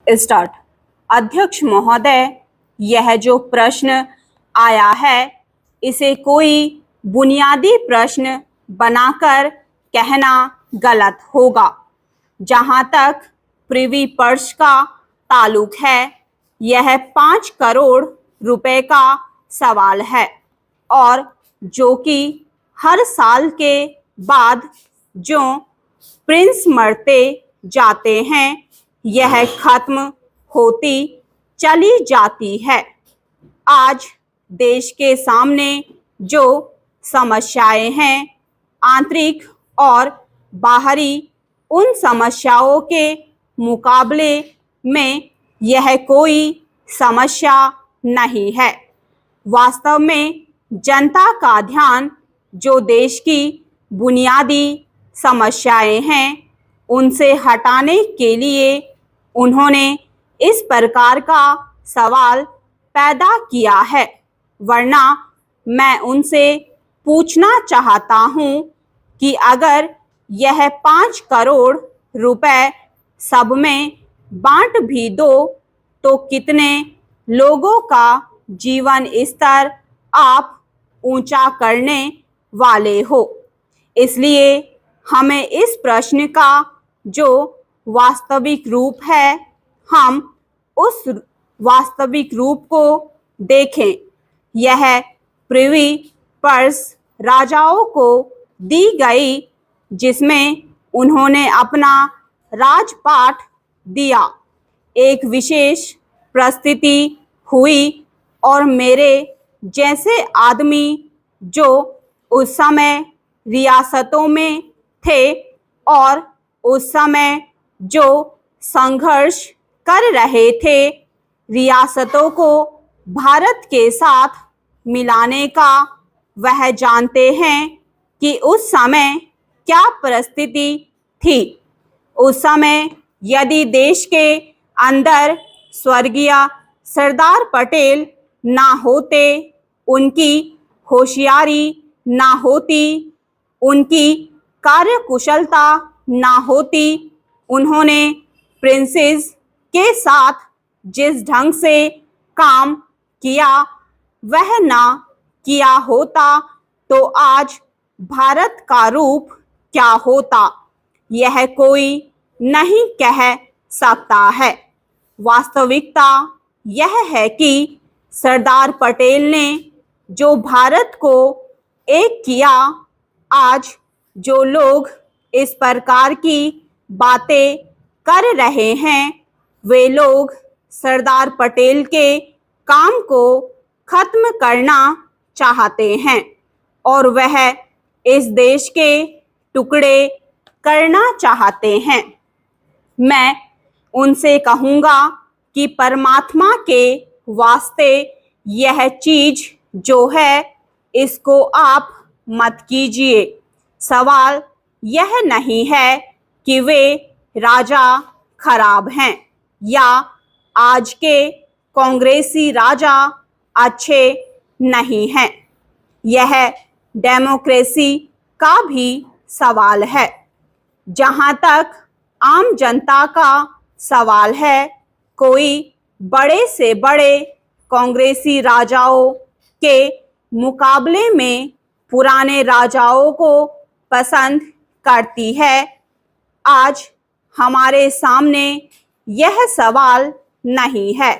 Start. अध्यक्ष महोदय, यह जो प्रश्न आया है इसे कोई बुनियादी प्रश्न बनाकर कहना गलत होगा। जहाँ तक प्रिवी पर्स का ताल्लुक है, यह 5 करोड़ रुपए का सवाल है और जो कि हर साल के बाद जो प्रिंस मरते जाते हैं यह खत्म होती चली जाती है। आज देश के सामने जो समस्याएं हैं, आंतरिक और बाहरी, उन समस्याओं के मुकाबले में यह कोई समस्या नहीं है। वास्तव में जनता का ध्यान जो देश की बुनियादी समस्याएं हैं उनसे हटाने के लिए उन्होंने इस प्रकार का सवाल पैदा किया है। वरना मैं उनसे पूछना चाहता हूँ कि अगर यह 5 करोड़ रुपए सब में बांट भी दो तो कितने लोगों का जीवन स्तर आप ऊंचा करने वाले हो। इसलिए हमें इस प्रश्न का जो वास्तविक रूप है हम उस वास्तविक रूप को देखें। यह प्रिवी पर्स राजाओं को दी गई जिसमें उन्होंने अपना राजपाट दिया। एक विशेष परिस्थिति हुई और मेरे जैसे आदमी जो उस समय रियासतों में थे और उस समय जो संघर्ष कर रहे थे रियासतों को भारत के साथ मिलाने का, वह जानते हैं कि उस समय क्या परिस्थिति थी। उस समय यदि देश के अंदर स्वर्गीय सरदार पटेल ना होते, उनकी होशियारी ना होती, उनकी कार्यकुशलता ना होती, उन्होंने प्रिंसेस के साथ जिस ढंग से काम किया वह ना किया होता तो आज भारत का रूप क्या होता, यह कोई नहीं कह सकता है। वास्तविकता यह है कि सरदार पटेल ने जो भारत को एक किया, आज जो लोग इस प्रकार की बातें कर रहे हैं वे लोग सरदार पटेल के काम को खत्म करना चाहते हैं और वह इस देश के टुकड़े करना चाहते हैं। मैं उनसे कहूँगा कि परमात्मा के वास्ते यह चीज़ जो है इसको आप मत कीजिए। सवाल यह नहीं है कि वे राजा खराब हैं या आज के कांग्रेसी राजा अच्छे नहीं हैं। यह डेमोक्रेसी का भी सवाल है। जहाँ तक आम जनता का सवाल है, कोई बड़े से बड़े कांग्रेसी राजाओं के मुकाबले में पुराने राजाओं को पसंद करती है। आज हमारे सामने यह सवाल नहीं है,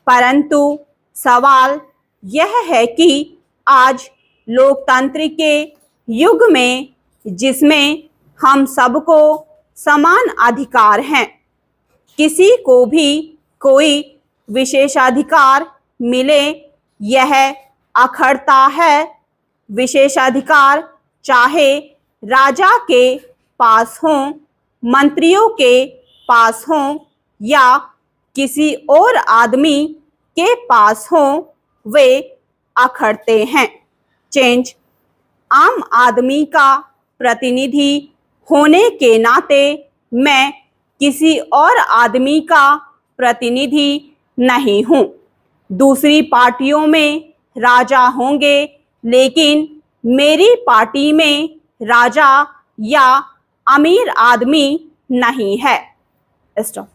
परंतु सवाल यह है कि आज लोकतंत्र के युग में जिसमें हम सबको समान अधिकार हैं, किसी को भी कोई विशेषाधिकार मिले यह अखरता है। विशेषाधिकार चाहे राजा के पास हों, मंत्रियों के पास हों या किसी और आदमी के पास हों, वे अखरते हैं। चेंज आम आदमी का प्रतिनिधि होने के नाते मैं किसी और आदमी का प्रतिनिधि नहीं हूँ। दूसरी पार्टियों में राजा होंगे लेकिन मेरी पार्टी में राजा या अमीर आदमी नहीं है। स्टॉप।